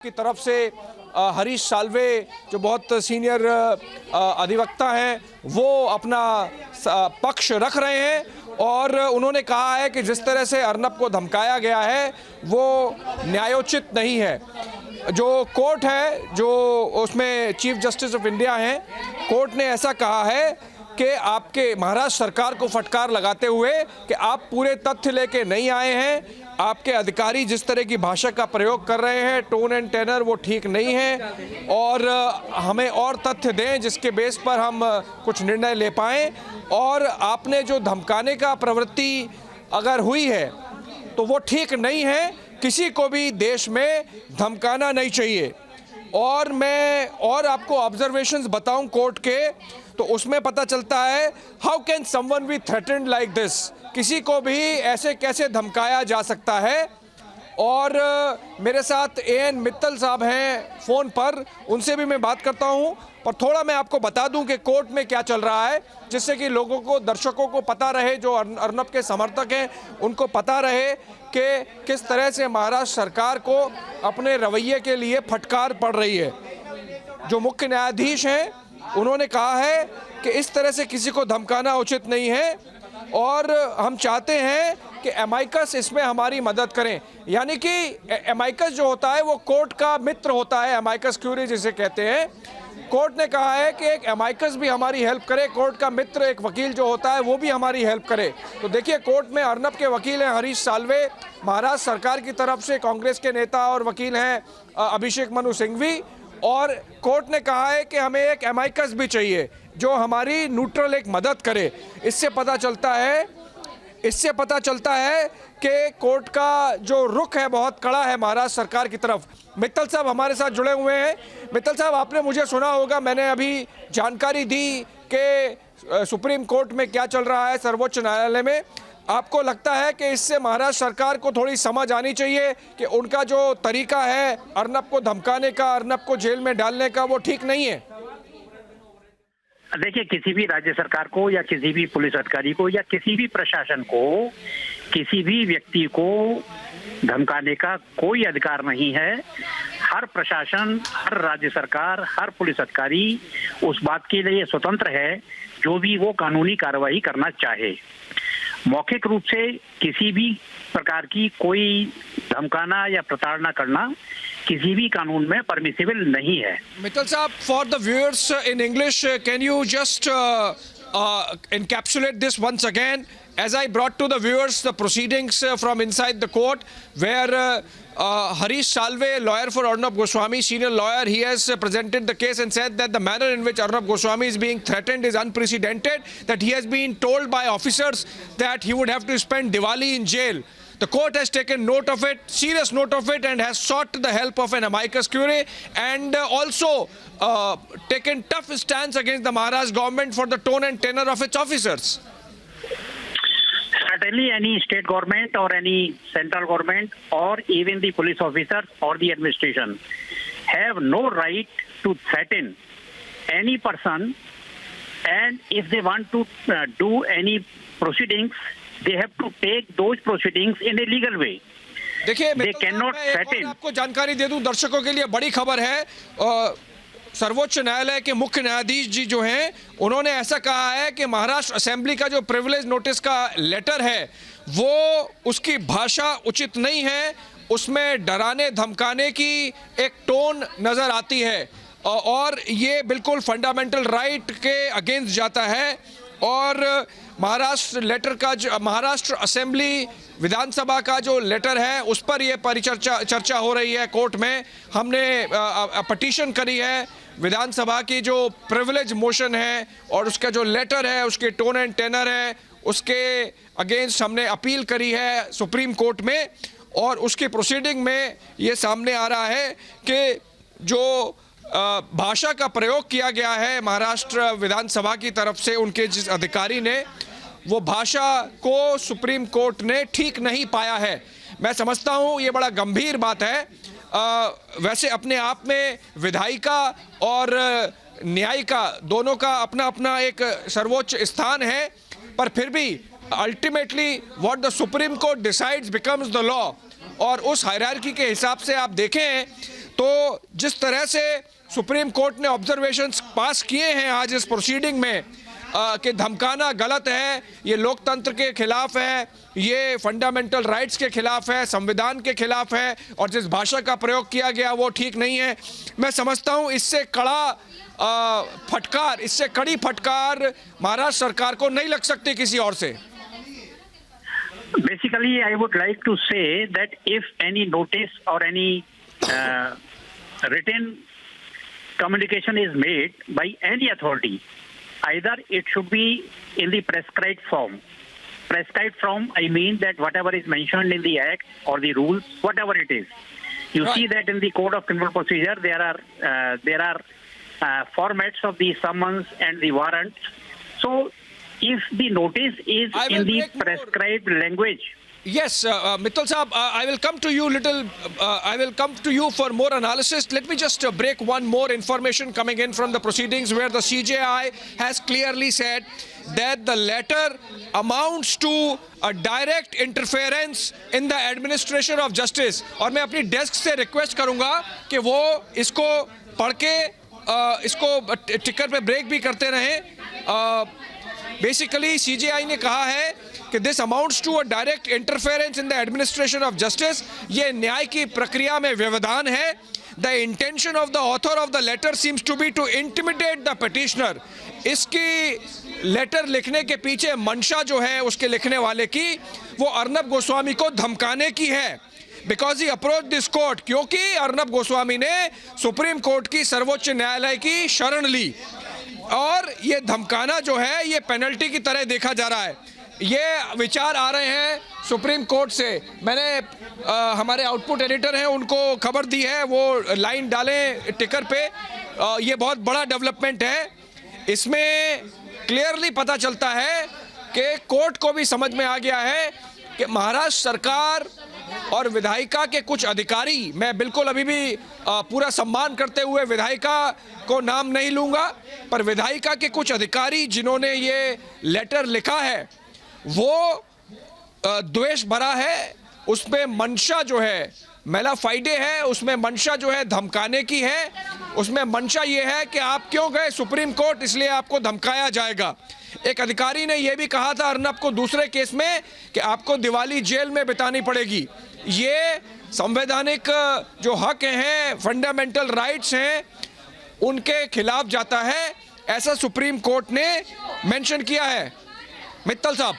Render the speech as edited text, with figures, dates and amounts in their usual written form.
की तरफ से हरीश साल्वे जो बहुत सीनियर अधिवक्ता हैं वो अपना पक्ष रख रहे हैं और उन्होंने कहा है कि जिस तरह से अर्नब को धमकाया गया है वो न्यायोचित नहीं है। जो कोर्ट है जो उसमें चीफ जस्टिस ऑफ इंडिया हैं, कोर्ट ने ऐसा कहा है कि आपके महाराष्ट्र सरकार को फटकार लगाते हुए कि आप पूरे तथ्य लेके नहीं आए हैं, आपके अधिकारी जिस तरह की भाषा का प्रयोग कर रहे हैं, टोन एंड टेनर वो ठीक नहीं है और हमें और तथ्य दें जिसके बेस पर हम कुछ निर्णय ले पाएँ। और आपने जो धमकाने का प्रवृत्ति अगर हुई है तो वो ठीक नहीं है, किसी को भी देश में धमकाना नहीं चाहिए। और मैं और आपको ऑब्जर्वेशंस बताऊं कोर्ट के, तो उसमें पता चलता है how can someone be threatened like this, किसी को भी ऐसे कैसे धमकाया जा सकता है। और मेरे साथ एएन मित्तल साहब हैं फ़ोन पर, उनसे भी मैं बात करता हूं, पर थोड़ा मैं आपको बता दूं कि कोर्ट में क्या चल रहा है जिससे कि लोगों को, दर्शकों को पता रहे, जो अर्नब के समर्थक हैं उनको पता रहे कि किस तरह से महाराष्ट्र सरकार को अपने रवैये के लिए फटकार पड़ रही है। जो मुख्य न्यायाधीश हैं उन्होंने कहा है कि इस तरह से किसी को धमकाना उचित नहीं है और हम चाहते हैं कि एमाइकस इसमें हमारी मदद करें। यानी कि एमाइकस जो होता है वो कोर्ट का मित्र होता है, एमाइकस क्यूरी जिसे कहते हैं। कोर्ट ने कहा है कि एक एमाइकस भी हमारी हेल्प करे, कोर्ट का मित्र एक वकील जो होता है वो भी हमारी हेल्प करे। तो देखिए, कोर्ट में अर्नब के वकील हैं हरीश साल्वे, महाराष्ट्र सरकार की तरफ से कांग्रेस के नेता और वकील हैं अभिषेक मनु सिंघवी, और कोर्ट ने कहा है कि हमें एक एमाइकस भी चाहिए जो हमारी न्यूट्रल एक मदद करे। इससे पता चलता है कि कोर्ट का जो रुख है बहुत कड़ा है महाराष्ट्र सरकार की तरफ। मित्तल साहब हमारे साथ जुड़े हुए हैं। मित्तल साहब, आपने मुझे सुना होगा, मैंने अभी जानकारी दी कि सुप्रीम कोर्ट में क्या चल रहा है, सर्वोच्च न्यायालय में। आपको लगता है कि इससे महाराष्ट्र सरकार को थोड़ी समझ आनी चाहिए कि उनका जो तरीका है अर्नब को धमकाने का, अर्नब को जेल में डालने का, वो ठीक नहीं है? देखिए, किसी भी राज्य सरकार को या किसी भी पुलिस अधिकारी को या किसी भी प्रशासन को किसी भी व्यक्ति को धमकाने का कोई अधिकार नहीं है। हर प्रशासन, हर राज्य सरकार, हर पुलिस अधिकारी उस बात के लिए स्वतंत्र है जो भी वो कानूनी कार्रवाई करना चाहे। मौखिक रूप से किसी भी प्रकार की कोई धमकाना या प्रताड़ना करना किसी भी कानून में परमिसिबल नहीं है। मित्तल साहब, for the viewers in English, can you just encapsulate this once again, as I brought to the viewers the proceedings from inside the court where Harish Salve, lawyer for Arnab Goswami, senior lawyer, he has presented the case and said that the manner in which Arnab Goswami is being threatened is unprecedented, that he has been told by officers that he would have to spend Diwali in jail. The court has taken note of it, serious note of it, and has sought the help of an amicus curiae and also taken tough stance against the Maharashtra government for the tone and tenor of its officers. Certainly, any state government or any central government or even the police officers or the administration have no right to threaten any person, and if they want to do any proceedings, they have to take those proceedings in a legal way. देखिए, they cannot threaten. आपको जानकारी दे दूं दर्शकों के लिए, बड़ी खबर है। सर्वोच्च न्यायालय के मुख्य न्यायाधीश जी जो हैं उन्होंने ऐसा कहा है कि महाराष्ट्र असेंबली का जो प्रिविलेज नोटिस का लेटर है वो उसकी भाषा उचित नहीं है, उसमें डराने धमकाने की एक टोन नज़र आती है और ये बिल्कुल फंडामेंटल राइट के अगेंस्ट जाता है। और महाराष्ट्र असेंबली विधानसभा का जो लेटर है उस पर ये चर्चा हो रही है कोर्ट में। हमने पिटीशन करी है, विधानसभा की जो प्रिविलेज मोशन है और उसका जो लेटर है, उसके टोन एंड टेनर है, उसके अगेंस्ट हमने अपील करी है सुप्रीम कोर्ट में। और उसकी प्रोसीडिंग में ये सामने आ रहा है कि जो भाषा का प्रयोग किया गया है महाराष्ट्र विधानसभा की तरफ से, उनके जिस अधिकारी ने, वो भाषा को सुप्रीम कोर्ट ने ठीक नहीं पाया है। मैं समझता हूँ ये बड़ा गंभीर बात है। वैसे अपने आप में विधायिका और न्यायिका दोनों का अपना अपना एक सर्वोच्च स्थान है, पर फिर भी ultimately what the supreme court decides becomes the law. और उस हायरार्की के हिसाब से आप देखें तो जिस तरह से सुप्रीम कोर्ट ने ऑब्जर्वेशंस पास किए हैं आज इस प्रोसीडिंग में कि धमकाना गलत है, ये लोकतंत्र के खिलाफ है, ये फंडामेंटल राइट्स के खिलाफ है, संविधान के खिलाफ है, और जिस भाषा का प्रयोग किया गया वो ठीक नहीं है। मैं समझता हूँ इससे कड़ी फटकार महाराष्ट्र सरकार को नहीं लग सकती किसी और से। Basically, I would like to say that if any notice or any written communication is made by any authority, either it should be in the prescribed form. Prescribed form, I mean that whatever is mentioned in the act or the rules, whatever it is. You Right. see that in the Code of Criminal Procedure, there are formats of the summons and the warrants. So, if the notice is I will in the make more. prescribed language, Yes, Mittal Saab, I will come to you I will come to you for more analysis. Let me just break one more information coming in from the proceedings where the CJI has clearly said that the letter amounts to a direct interference in the administration of justice. और मैं अपनी desk से request करूंगा कि वो इसको पढ़ के इसको टिकर पे ब्रेक भी करते रहें। बेसिकली सीजेआई ने कहा है कि this amounts to a direct interference in the administration of justice, ये न्याय की प्रक्रिया में व्यवधान है। The intention of the author of the letter seems to be to intimidate the petitioner. इसकी लेटर लिखने के पीछे मंशा जो है उसके लिखने वाले की, वो अर्नब गोस्वामी को धमकाने की है। Because he approach this court, क्योंकि अर्नब गोस्वामी ने सुप्रीम कोर्ट की सर्वोच्च न्यायालय की शरण ली, और ये धमकाना जो है ये पेनल्टी की तरह देखा जा रहा है। ये विचार आ रहे हैं सुप्रीम कोर्ट से। मैंने हमारे आउटपुट एडिटर हैं उनको खबर दी है, वो लाइन डालें टिकर पे। ये बहुत बड़ा डेवलपमेंट है। इसमें क्लियरली पता चलता है कि कोर्ट को भी समझ में आ गया है कि महाराष्ट्र सरकार और विधायिका के कुछ अधिकारी, मैं बिल्कुल अभी भी पूरा सम्मान करते हुए विधायिका को नाम नहीं लूँगा, पर विधायिका के कुछ अधिकारी जिन्होंने ये लेटर लिखा है वो द्वेष भरा है। उसमें मंशा जो है मेला फाइडे है, उसमें मंशा जो है धमकाने की है। उसमें मंशा ये है कि आप क्यों गए सुप्रीम कोर्ट, इसलिए आपको धमकाया जाएगा। एक अधिकारी ने यह भी कहा था अर्नब को दूसरे केस में कि आपको दिवाली जेल में बितानी पड़ेगी। ये संवैधानिक जो हक हैं, फंडामेंटल राइट्स हैं, उनके खिलाफ जाता है, ऐसा सुप्रीम कोर्ट ने मेंशन किया है। मित्तल साहब।